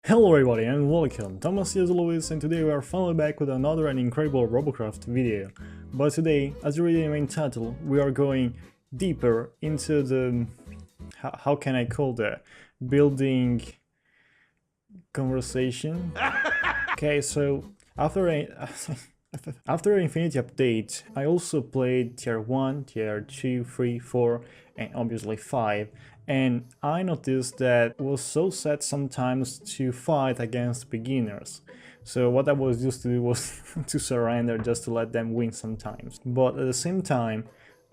Hello everybody and welcome, Thomas here as always, and today we are finally back with another and incredible Robocraft video. But today, as you read in the main title, we are going deeper into the... how can I call that? Building... conversation? Okay, so after after Infinity Update, I also played Tier 1, Tier 2, 3, 4, and obviously 5. And I noticed that it was so sad sometimes to fight against beginners. So what I was used to do was to surrender just to let them win sometimes. But at the same time,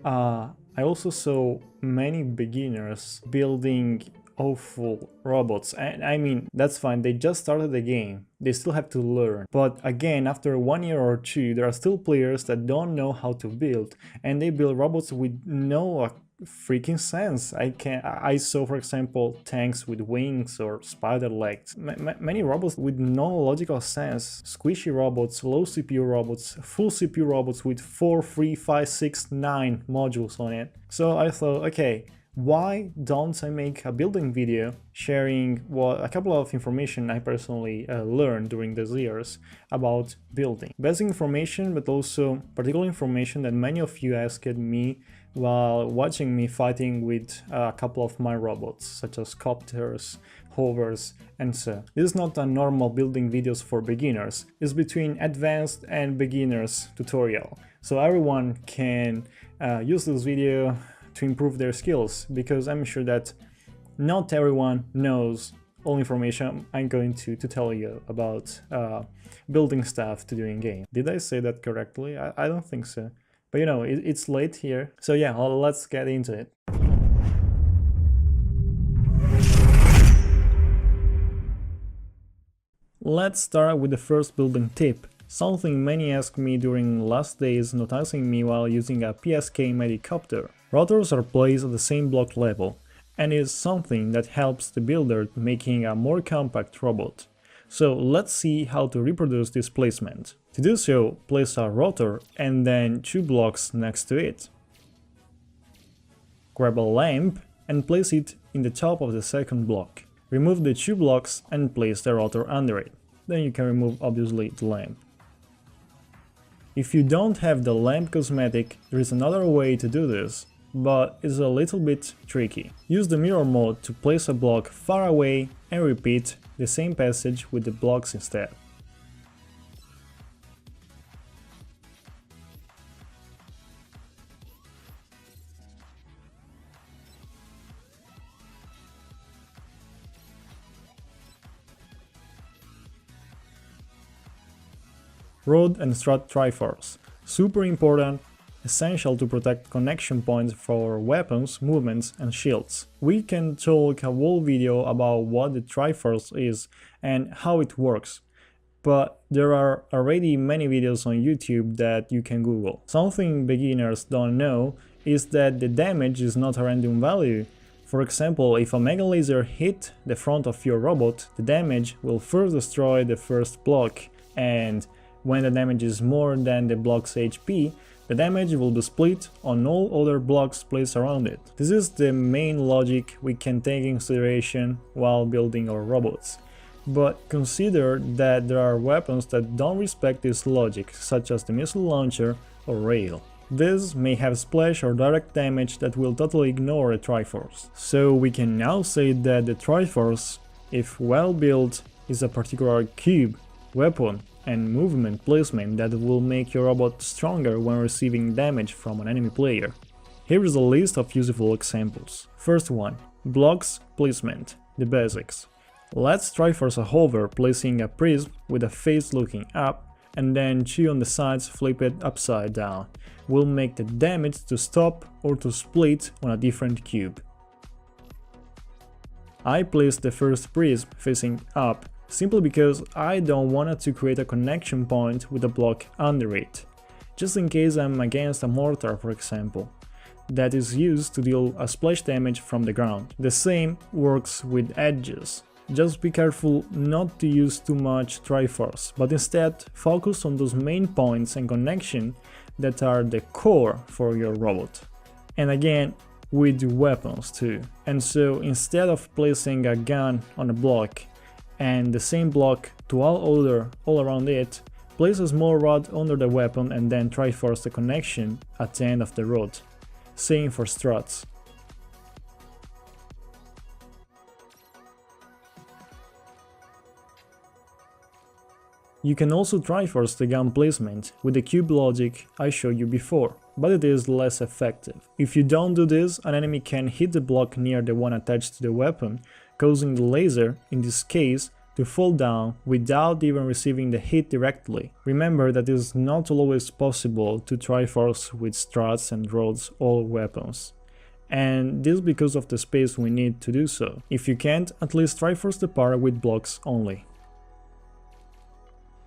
I also saw many beginners building awful robots, and I mean, that's fine, they just started the game, they still have to learn. But again, after 1 year or two, there are still players that don't know how to build, and they build robots with no freaking sense. I saw, for example, tanks with wings or spider legs, many robots with no logical sense, squishy robots, low CPU robots, full CPU robots with 4, 3, 5, 6, 9 modules on it. So I thought, okay, why don't I make a building video sharing a couple of information I personally learned during these years about building. Basic information, but also particular information that many of you asked me while watching me fighting with a couple of my robots, such as copters, hovers, and so. This is not a normal building videos for beginners, it's between advanced and beginners tutorial. So everyone can use this video to improve their skills, because I'm sure that not everyone knows all information I'm going to tell you about building stuff to do in game. Did I say that correctly? I don't think so. But you know, it's late here. So yeah, let's get into it. Let's start with the first building tip. Something many asked me during last days noticing me while using a PSK Medicopter. Rotors are placed at the same block level, and is something that helps the builder making a more compact robot. So let's see how to reproduce this placement. To do so, place a rotor and then 2 blocks next to it. Grab a lamp and place it in the top of the second block. Remove the 2 blocks and place the rotor under it. Then you can remove obviously the lamp. If you don't have the lamp cosmetic, there is another way to do this, but it's a little bit tricky. Use the mirror mode to place a block far away and repeat the same passage with the blocks instead. Rod and strut triforce. Super important, essential to protect connection points for weapons, movements and shields. We can talk a whole video about what the triforce is and how it works, but there are already many videos on YouTube that you can Google. Something beginners don't know is that the damage is not a random value. For example, if a mega laser hit the front of your robot, the damage will first destroy the first block, and when the damage is more than the block's HP, the damage will be split on all other blocks placed around it. This is the main logic we can take in consideration while building our robots. But consider that there are weapons that don't respect this logic, such as the missile launcher or rail. This may have splash or direct damage that will totally ignore a Triforce. So we can now say that the Triforce, if well built, is a particular cube, weapon, and movement placement that will make your robot stronger when receiving damage from an enemy player. Here is a list of useful examples. First one, blocks placement, the basics. Let's try first a hover, placing a prism with a face looking up, and then 2 on the sides flipped upside down. Will make the damage to stop or to split on a different cube. I placed the first prism facing up, simply because I don't want to create a connection point with a block under it, just in case I'm against a mortar, for example, that is used to deal a splash damage from the ground. The same works with edges. Just be careful not to use too much Triforce, but instead focus on those main points and connection that are the core for your robot. And again, with weapons too. And so instead of placing a gun on a block and the same block to all around it, place a small rod under the weapon and then triforce the connection at the end of the rod. Same for struts. You can also triforce the gun placement with the cube logic I showed you before, but it is less effective. If you don't do this, an enemy can hit the block near the one attached to the weapon, causing the laser, in this case, to fall down without even receiving the hit directly. Remember that it is not always possible to triforce with struts and rods all weapons. And this because of the space we need to do so. If you can't, at least triforce the part with blocks only.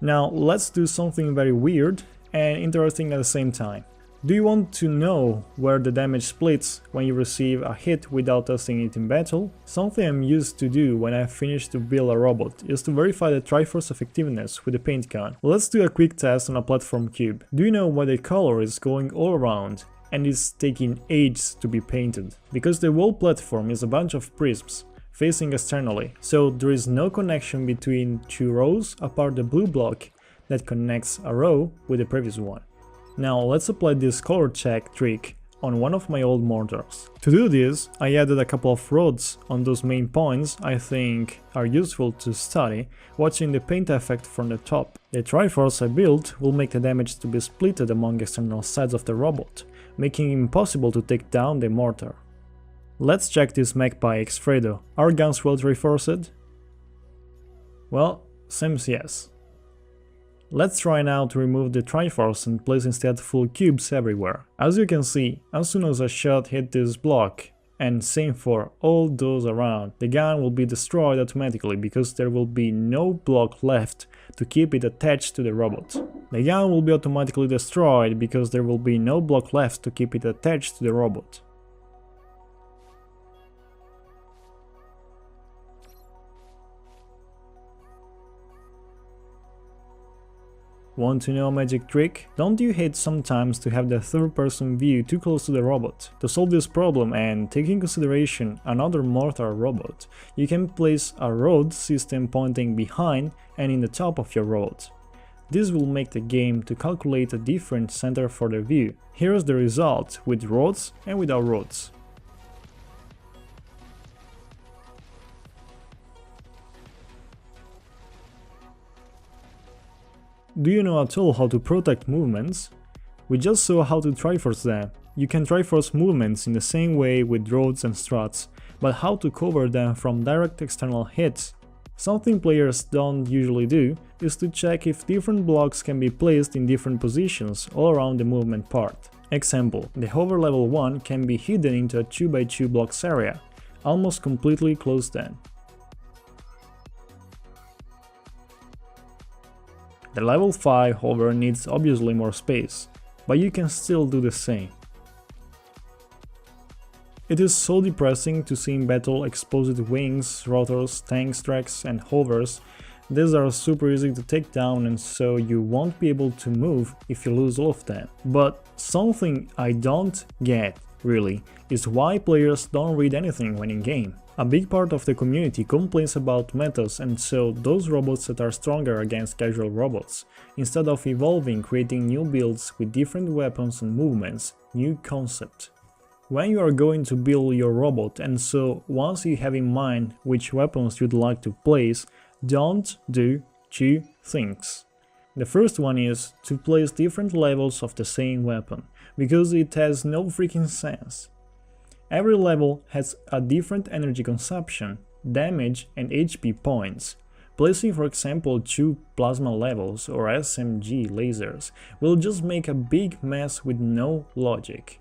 Now let's do something very weird and interesting at the same time. Do you want to know where the damage splits when you receive a hit without testing it in battle? Something I'm used to do when I finish to build a robot is to verify the triforce effectiveness with the paint gun. Let's do a quick test on a platform cube. Do you know why the color is going all around and is taking ages to be painted? Because the whole platform is a bunch of prisms facing externally, so there is no connection between two rows apart the blue block that connects a row with the previous one. Now let's apply this color check trick on one of my old mortars. To do this, I added a couple of rods on those main points I think are useful to study, watching the paint effect from the top. The triforce I built will make the damage to be splitted among external sides of the robot, making it impossible to take down the mortar. Let's check this Magpie X-Fredo. Are guns well triforced? Well, seems yes. Let's try now to remove the triforce and place instead full cubes everywhere. As you can see, as soon as a shot hit this block, and same for all those around, the gun will be destroyed automatically because there will be no block left to keep it attached to the robot. The gun will be automatically destroyed because there will be no block left to keep it attached to the robot. Want to know a magic trick? Don't you hate sometimes to have the third-person view too close to the robot? To solve this problem and take in consideration another mortar robot, you can place a rod system pointing behind and in the top of your robot. This will make the game to calculate a different center for the view. Here is the result with rods and without rods. Do you know at all how to protect movements? We just saw how to triforce them. You can triforce movements in the same way with rods and struts, but how to cover them from direct external hits? Something players don't usually do is to check if different blocks can be placed in different positions all around the movement part. Example, the hover level 1 can be hidden into a 2x2 blocks area, almost completely closed then. The level 5 hover needs obviously more space, but you can still do the same. It is so depressing to see in battle exposed wings, rotors, tanks, tracks and hovers. These are super easy to take down and so you won't be able to move if you lose all of them. But something I don't get, really, is why players don't read anything when in game. A big part of the community complains about metas and so those robots that are stronger against casual robots, instead of evolving, creating new builds with different weapons and movements, new concept. When you are going to build your robot and so once you have in mind which weapons you'd like to place, don't do two things. The first one is to place different levels of the same weapon, because it has no freaking sense. Every level has a different energy consumption, damage and HP points. Placing for example 2 plasma levels or SMG lasers will just make a big mess with no logic.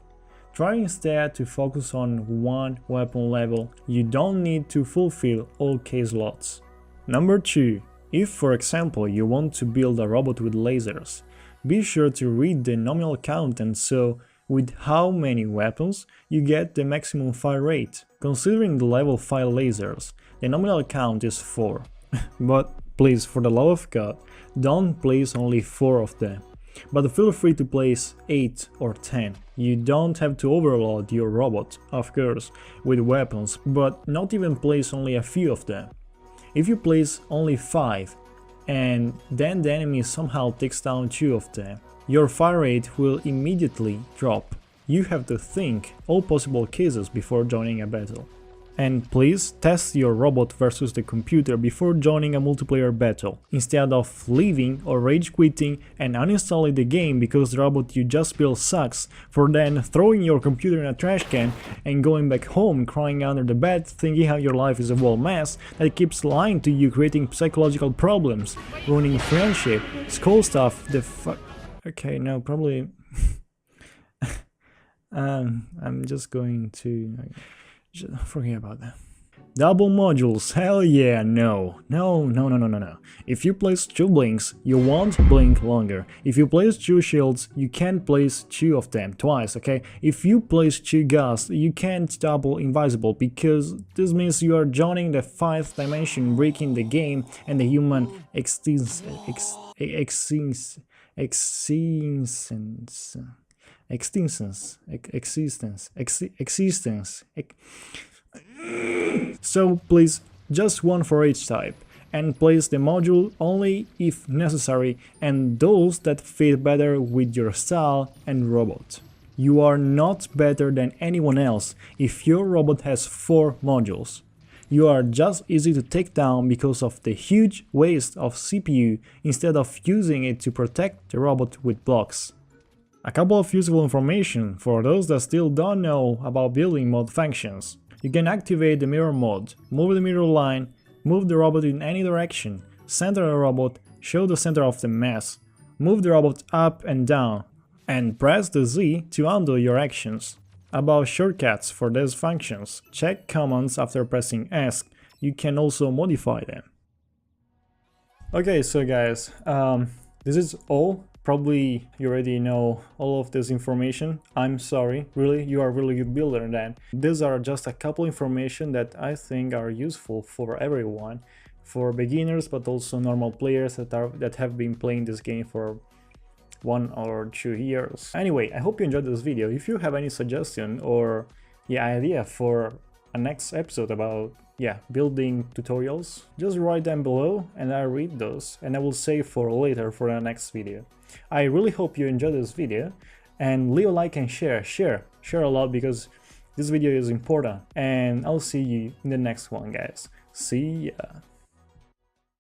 Try instead to focus on one weapon level. You don't need to fulfill all K slots. Number 2. If for example you want to build a robot with lasers, be sure to read the nominal count and so with how many weapons you get the maximum fire rate. Considering the level 5 lasers, the nominal count is 4. But please, for the love of God, don't place only 4 of them. But feel free to place 8 or 10. You don't have to overload your robot, of course, with weapons, but not even place only a few of them. If you place only 5 and then the enemy somehow takes down 2 of them, your fire rate will immediately drop. You have to think all possible cases before joining a battle. And please test your robot versus the computer before joining a multiplayer battle, instead of leaving or rage quitting and uninstalling the game because the robot you just built sucks, for then throwing your computer in a trash can and going back home crying under the bed thinking how your life is a whole mess that keeps lying to you, creating psychological problems, ruining friendship, school stuff, okay, no, probably I'm just going to forget about that. Double modules, hell yeah, no. If you place 2 blinks, you won't blink longer. If you place 2 shields, you can't place 2 of them twice, okay? If you place 2 ghasts, you can't double invisible, because this means you are joining the 5th dimension, breaking the game and the human existence. So please, just one for each type, and place the module only if necessary and those that fit better with your style and robot. You are not better than anyone else if your robot has 4 modules. You are just easy to take down because of the huge waste of CPU instead of using it to protect the robot with blocks. A couple of useful information for those that still don't know about building mode functions. You can activate the mirror mode, move the mirror line, move the robot in any direction, center the robot, show the center of the mess, move the robot up and down, and press the Z to undo your actions. About shortcuts for these functions, check commands after pressing ESC, you can also modify them. Okay, so guys, this is all. Probably you already know all of this information. I'm sorry, really, you are a really good builder then. These are just a couple information that I think are useful for everyone, for beginners but also normal players that have been playing this game for 1 or 2 years. Anyway, I hope you enjoyed this video. If you have any suggestion or idea for a next episode about building tutorials, just write them below and I'll read those and I will save for later for the next video. I really hope you enjoyed this video, and leave a like and share a lot, because this video is important, and I'll see you in the next one, guys. See ya.